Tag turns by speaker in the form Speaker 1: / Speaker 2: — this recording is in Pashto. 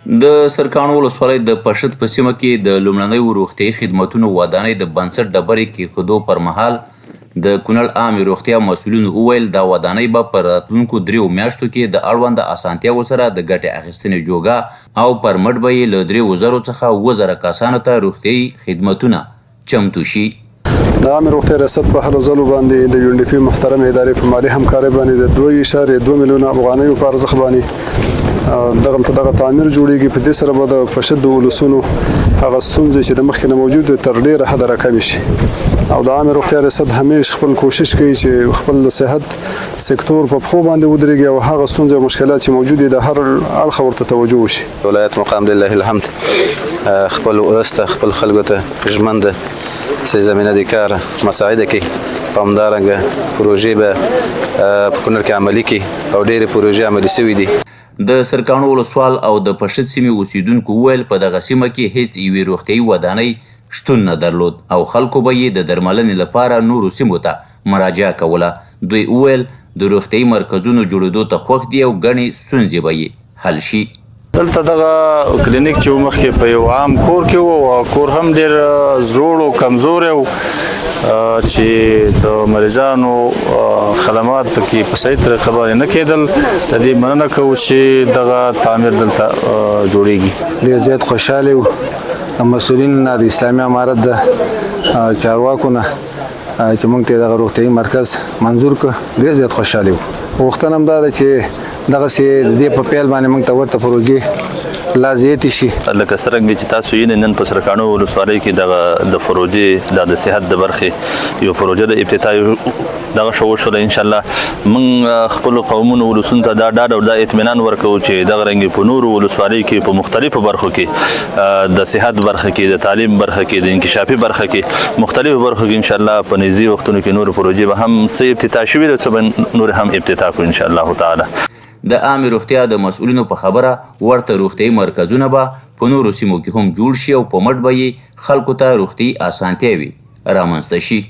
Speaker 1: د سرکاڼو ولسوالۍ د پشد په سیمه کې د لومړنیو روغتیایي خدمتونو ودانۍ د بنسټ ډبرې کېښودو پر مهال د کونړ عامې روغتیا مسؤلینو وویل دا ودانۍ به په راتلونکو 3 میاشتو کې د اړونده اسانتیاوو سره د ګټې اخیستنې جوګه او پر مټ به یې له 3,000 څخه 7,000 کسانو ته روغتیایي خدمتونه چمتو شي.
Speaker 2: د عامې روغتیا ریاست په هلو ځلو باندې د UNDP محترم ادارې په مالي همکارۍ باندې د 2.2 میلیونه افغانیو په ارزښت باندې دغه تعمیر جوړیږي. په دې سره به د پشد د ولسونو هغه ستونزې چې د مخکې نه موجود وي تر ډېره حده راکمې شي. او د عامې روغتیا ریاست همیشه خپل کوشش کوي چې خپل د صحت سکتور په پښو باندې ودرېږي او هغه ستونزې او مشکلات چې موجود دي د هر اړخه ورته توجه وشي.
Speaker 3: ولایت مقام لله الحمد خپل ورسته خپل خلکو ته ژمنده سي زمینه د کار مساعده کې همدارنګه پروژې به په کونړ کې عملي کړي او ډېرې پروژې عملي شوي دي.
Speaker 1: د سرکاڼو ولسوال او د پشد سیمې اوسیدونکو وویل په دغه سیمه کې هیڅ یوې روغتیایي ودانۍ شتون نه درلود او خلکو به یې د درملنې لپاره نورو سیمو ته مراجعه کوله. دوی وویل د روغتیایي مرکزونو جوړېدو ته خوښ دي او ګڼې ستونزې به یې حل شي.
Speaker 4: دلته دغه کلینیک چې مخکې په یو عام کور کې و او کور هم ډېر زوړ او کمزوری و چې د مریضانو خدمات پکې په صحیح طریقه باندې نه کېدل. د دې مننه کوو چې دغه تعمیر دلته جوړیږي.
Speaker 2: ډېر زیات خوشحاله وو د مسؤلینو نه د اسلامي امارت د چارواکو نه چې موږ ته دغه روغتیایي مرکز منظور کړ. ډېر زیات خوشحاله وو. غوښتنه هم دا ده چې دغسې د دې په پیل باندې موږ ته ورته پروژې لا زیاتې شي.
Speaker 5: لکه څرنګه چې تاسو یې نن په سرکاڼو ولسوالۍ کې د پروژې د صحت د برخې یو پروژه د ابتدایي دغه شو وشوله. انشاءالله موږ خپلو قومونو ولسونو ته دا ډاډ او دا اطمینان ورکوو چې دغه رنګې په نورو ولسوالیو کې په مختلفو برخو کې د صحت برخه کې د تعلیم برخه کې د انکشافي برخه کې مختلفو برخو کې انشاءالله په نږدې وختونو کې نورو پروژې به هم څه افتتاح شوي دي څه به نور هم افتتاح کړو انشاءالله تعالی.
Speaker 1: د عامې روغتیا د مسؤلینو په خبره ورته روغتیایي مرکزونه به په نورو سیمو کې هم جوړ شي او په مټ به یې خلکو ته روغتیایي اسانتیاوې رامنځته شي.